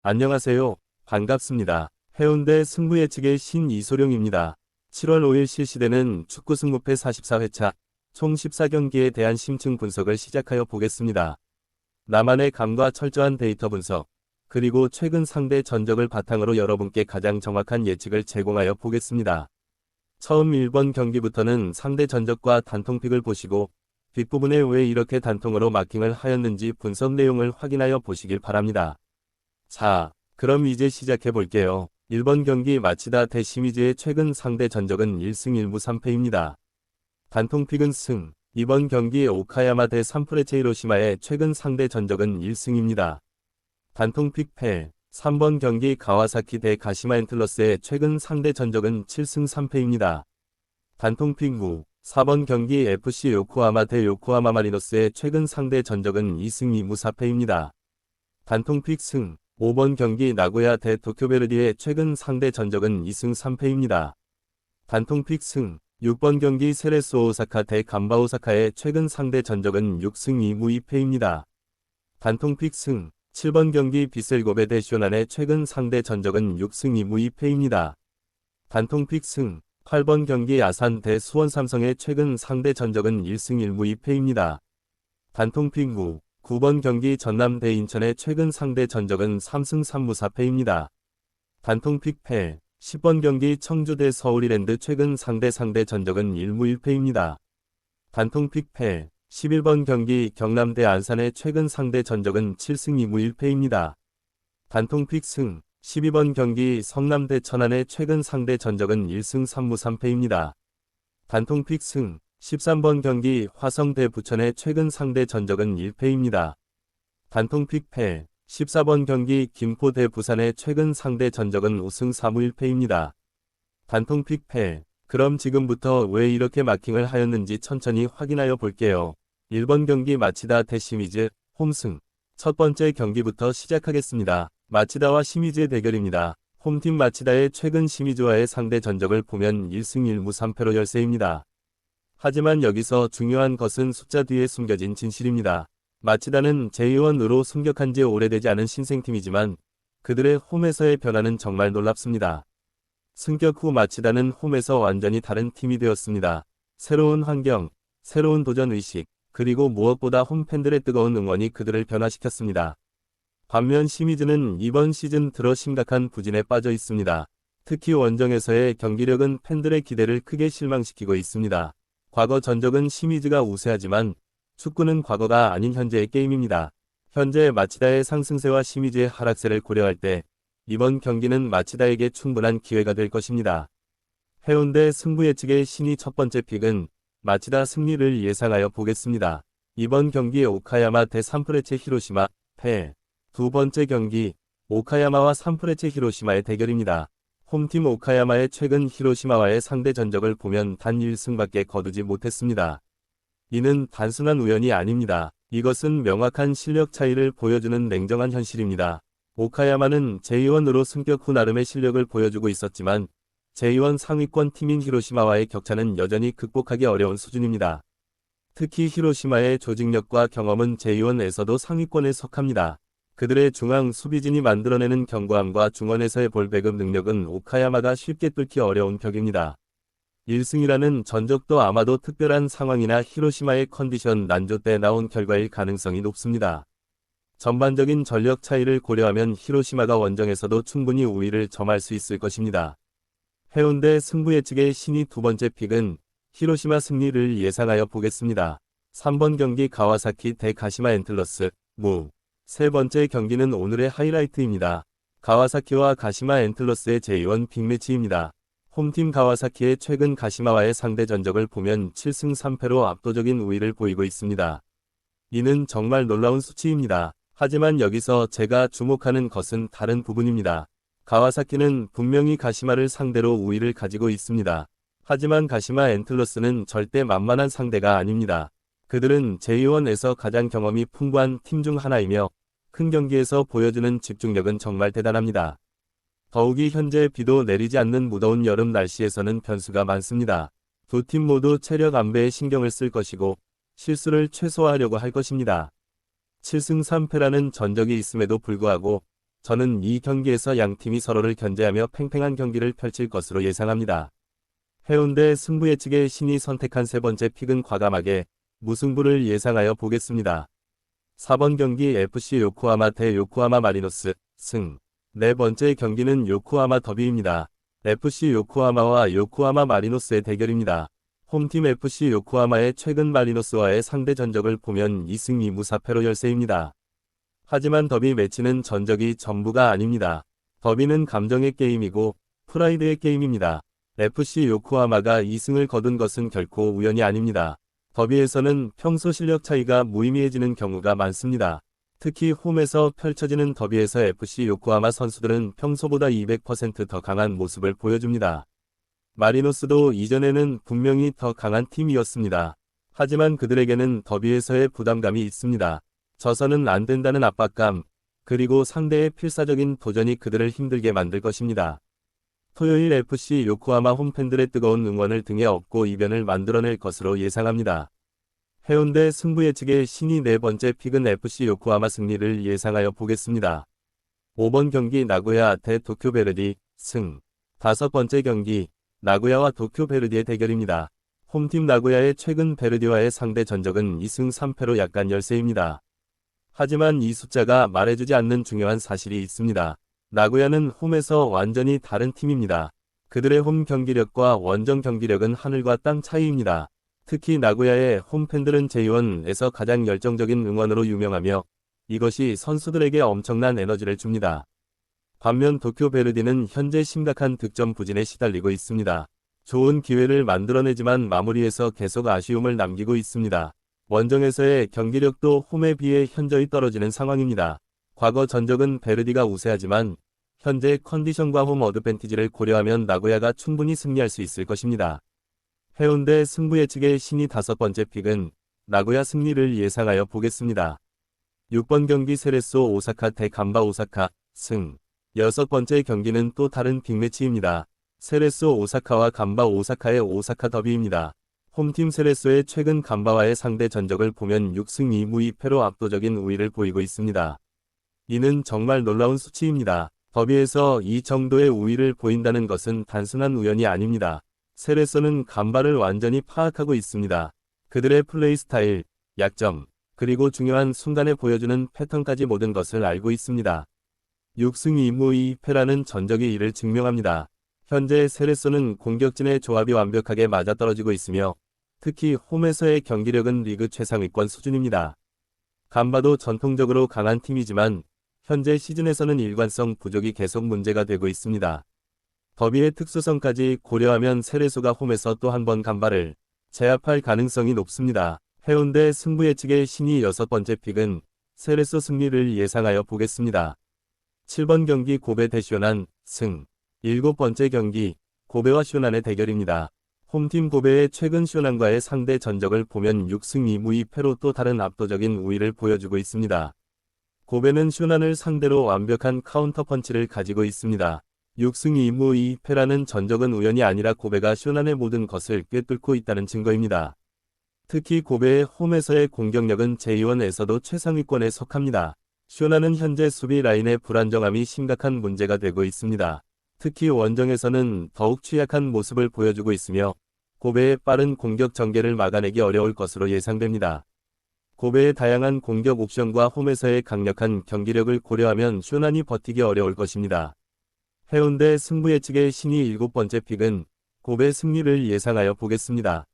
안녕하세요. 반갑습니다. 해운대 승부 예측의 신 이소룡입니다. 7월 5일 실시되는 축구 승부패 44회차 총 14경기에 대한 심층 분석을 시작하여 보겠습니다. 나만의 감과 철저한 데이터 분석, 그리고 최근 상대 전적을 바탕으로 여러분께 가장 정확한 예측을 제공하여 보겠습니다. 처음 1번 경기부터는 상대 전적과 단통픽을 보시고 뒷부분에 왜 이렇게 단통으로 마킹을 하였는지 분석 내용을 확인하여 보시길 바랍니다. 자, 그럼 이제 시작해 볼게요. 1번 경기 마치다 대 시미즈의 최근 상대 전적은 1승 1무 3패입니다. 단통픽은 승. 2번 경기 오카야마 대 산프레체 히로시마의 최근 상대 전적은 1승입니다. 단통픽 패. 3번 경기 가와사키 대 가시마 엔틀러스의 최근 상대 전적은 7승 3패입니다. 단통픽 무. 4번 경기 FC 요코하마 대 요코하마 마리노스의 최근 상대 전적은 2승 2무 4패입니다. 단통픽 승. 5번 경기 나고야 대 도쿄베르디의 최근 상대 전적은 2승 3패입니다. 단통픽 승. 6번 경기 세레소 오사카 대 간바 오사카의 최근 상대 전적은 6승 2무 2패입니다. 단통픽 승. 7번 경기 비셀고베 대 쇼난의 최근 상대 전적은 6승 2무 2패입니다. 단통픽 승. 8번 경기 아산 대 수원 삼성의 최근 상대 전적은 1승 1무 2패입니다. 단통픽 무. 9번 경기 전남 대 인천의 최근 상대 전적은 3승 3무 4패입니다. 단통픽 패. 10번 경기 청주 대 서울이랜드 최근 상대 전적은 1무 1패입니다. 단통픽 패. 11번 경기 경남 대 안산의 최근 상대 전적은 7승 2무 1패입니다. 단통픽 승. 12번 경기 성남 대 천안의 최근 상대 전적은 1승 3무 3패입니다. 단통픽 승. 13번 경기 화성 대 부천의 최근 상대 전적은 1패입니다. 단통픽 패. 14번 경기 김포 대 부산의 최근 상대 전적은 5승 4무 1패입니다. 단통픽 패. 그럼 지금부터 왜 이렇게 마킹을 하였는지 천천히 확인하여 볼게요. 1번 경기 마치다 대 시미즈, 홈승. 첫 번째 경기부터 시작하겠습니다. 마치다와 시미즈의 대결입니다. 홈팀 마치다의 최근 시미즈와의 상대 전적을 보면 1승 1무 3패로 열세입니다. 하지만 여기서 중요한 것은 숫자 뒤에 숨겨진 진실입니다. 마치다는 제2원으로 승격한 지 오래되지 않은 신생팀이지만 그들의 홈에서의 변화는 정말 놀랍습니다. 승격 후 마치다는 홈에서 완전히 다른 팀이 되었습니다. 새로운 환경, 새로운 도전 의식, 그리고 무엇보다 홈팬들의 뜨거운 응원이 그들을 변화시켰습니다. 반면 시미즈는 이번 시즌 들어 심각한 부진에 빠져 있습니다. 특히 원정에서의 경기력은 팬들의 기대를 크게 실망시키고 있습니다. 과거 전적은 시미즈가 우세하지만 축구는 과거가 아닌 현재의 게임입니다. 현재 마치다의 상승세와 시미즈의 하락세를 고려할 때 이번 경기는 마치다에게 충분한 기회가 될 것입니다. 해운대 승부 예측의 신이 첫 번째 픽은 마치다 승리를 예상하여 보겠습니다. 이번 경기 오카야마 대 산프레체 히로시마 패. 두 번째 경기 오카야마와 산프레체 히로시마의 대결입니다. 홈팀 오카야마의 최근 히로시마와의 상대 전적을 보면 단 1승밖에 거두지 못했습니다. 이는 단순한 우연이 아닙니다. 이것은 명확한 실력 차이를 보여주는 냉정한 현실입니다. 오카야마는 제2원으로 승격 후 나름의 실력을 보여주고 있었지만 제2원 상위권 팀인 히로시마와의 격차는 여전히 극복하기 어려운 수준입니다. 특히 히로시마의 조직력과 경험은 제2원에서도 상위권에 속합니다. 그들의 중앙 수비진이 만들어내는 견고함과 중원에서의 볼 배급 능력은 오카야마가 쉽게 뚫기 어려운 벽입니다. 1승이라는 전적도 아마도 특별한 상황이나 히로시마의 컨디션 난조 때 나온 결과일 가능성이 높습니다. 전반적인 전력 차이를 고려하면 히로시마가 원정에서도 충분히 우위를 점할 수 있을 것입니다. 해운대 승부 예측의 신이 두 번째 픽은 히로시마 승리를 예상하여 보겠습니다. 3번 경기 가와사키 대 가시마 엔틀러스, 무. 세 번째 경기는 오늘의 하이라이트입니다. 가와사키와 가시마 엔틀러스의 제2원 빅매치입니다. 홈팀 가와사키의 최근 가시마와의 상대 전적을 보면 7승 3패로 압도적인 우위를 보이고 있습니다. 이는 정말 놀라운 수치입니다. 하지만 여기서 제가 주목하는 것은 다른 부분입니다. 가와사키는 분명히 가시마를 상대로 우위를 가지고 있습니다. 하지만 가시마 엔틀러스는 절대 만만한 상대가 아닙니다. 그들은 제2원에서 가장 경험이 풍부한 팀 중 하나이며 큰 경기에서 보여주는 집중력은 정말 대단합니다. 더욱이 현재 비도 내리지 않는 무더운 여름 날씨에서는 변수가 많습니다. 두 팀 모두 체력 안배에 신경을 쓸 것이고 실수를 최소화하려고 할 것입니다. 7승 3패라는 전적이 있음에도 불구하고 저는 이 경기에서 양팀이 서로를 견제하며 팽팽한 경기를 펼칠 것으로 예상합니다. 해운대 승부 예측의 신이 선택한 세 번째 픽은 과감하게 무승부를 예상하여 보겠습니다. 4번 경기 FC 요코하마 대 요코하마 마리노스 승. 네 번째 경기는 요코하마 더비입니다. FC 요코하마와 요코하마 마리노스의 대결입니다. 홈팀 FC 요코하마의 최근 마리노스와의 상대 전적을 보면 2승 2무 4패로 열세입니다. 하지만 더비 매치는 전적이 전부가 아닙니다. 더비는 감정의 게임이고 프라이드의 게임입니다. FC 요코하마가 2승을 거둔 것은 결코 우연이 아닙니다. 더비에서는 평소 실력 차이가 무의미해지는 경우가 많습니다. 특히 홈에서 펼쳐지는 더비에서 FC 요코하마 선수들은 평소보다 200% 더 강한 모습을 보여줍니다. 마리노스도 이전에는 분명히 더 강한 팀이었습니다. 하지만 그들에게는 더비에서의 부담감이 있습니다. 져서는 안 된다는 압박감, 그리고 상대의 필사적인 도전이 그들을 힘들게 만들 것입니다. 토요일 FC 요코하마 홈팬들의 뜨거운 응원을 등에 업고 이변을 만들어낼 것으로 예상합니다. 해운대 승부 예측의 신이 네 번째 픽은 FC 요코하마 승리를 예상하여 보겠습니다. 5번 경기 나고야 대 도쿄 베르디 승. 다섯 번째 경기 나고야와 도쿄 베르디의 대결입니다. 홈팀 나고야의 최근 베르디와의 상대 전적은 2승 3패로 약간 열세입니다. 하지만 이 숫자가 말해주지 않는 중요한 사실이 있습니다. 나고야는 홈에서 완전히 다른 팀입니다. 그들의 홈 경기력과 원정 경기력은 하늘과 땅 차이입니다. 특히 나고야의 홈팬들은 J1에서 가장 열정적인 응원으로 유명하며 이것이 선수들에게 엄청난 에너지를 줍니다. 반면 도쿄 베르디는 현재 심각한 득점 부진에 시달리고 있습니다. 좋은 기회를 만들어내지만 마무리에서 계속 아쉬움을 남기고 있습니다. 원정에서의 경기력도 홈에 비해 현저히 떨어지는 상황입니다. 과거 전적은 베르디가 우세하지만 현재 컨디션과 홈 어드밴티지를 고려하면 나고야가 충분히 승리할 수 있을 것입니다. 해운대 승부 예측의 신이 다섯 번째 픽은 나고야 승리를 예상하여 보겠습니다. 6번 경기 세레소 오사카 대 간바 오사카 승. 여섯 번째 경기는 또 다른 빅매치입니다. 세레소 오사카와 간바 오사카의 오사카 더비입니다. 홈팀 세레소의 최근 간바와의 상대 전적을 보면 6승 2무 2패로 압도적인 우위를 보이고 있습니다. 이는 정말 놀라운 수치입니다. 더비에서 이 정도의 우위를 보인다는 것은 단순한 우연이 아닙니다. 세레소는 간바를 완전히 파악하고 있습니다. 그들의 플레이 스타일, 약점, 그리고 중요한 순간에 보여주는 패턴까지 모든 것을 알고 있습니다. 6승 2무 2패라는 전적이 이를 증명합니다. 현재 세레소는 공격진의 조합이 완벽하게 맞아떨어지고 있으며 특히 홈에서의 경기력은 리그 최상위권 수준입니다. 간바도 전통적으로 강한 팀이지만 현재 시즌에서는 일관성 부족이 계속 문제가 되고 있습니다. 더비의 특수성까지 고려하면 세레소가 홈에서 또 한 번 간바를 제압할 가능성이 높습니다. 해운대 승부 예측의 신이 여섯 번째 픽은 세레소 승리를 예상하여 보겠습니다. 7번 경기 고베 대 슈난 승. 일곱 번째 경기 고베와 슈난의 대결입니다. 홈팀 고베의 최근 슈난과의 상대 전적을 보면 6승 2무 2패로 또 다른 압도적인 우위를 보여주고 있습니다. 고베는 슈난을 상대로 완벽한 카운터 펀치를 가지고 있습니다. 6승 2무 2패라는 전적은 우연이 아니라 고베가 슈난의 모든 것을 꿰뚫고 있다는 증거입니다. 특히 고베의 홈에서의 공격력은 J1에서도 최상위권에 속합니다. 슈난은 현재 수비 라인의 불안정함이 심각한 문제가 되고 있습니다. 특히 원정에서는 더욱 취약한 모습을 보여주고 있으며 고베의 빠른 공격 전개를 막아내기 어려울 것으로 예상됩니다. 고베의 다양한 공격 옵션과 홈에서의 강력한 경기력을 고려하면 슈난이 버티기 어려울 것입니다. 해운대 승부 예측의 신이 일곱 번째 픽은 고베 승리를 예상하여 보겠습니다.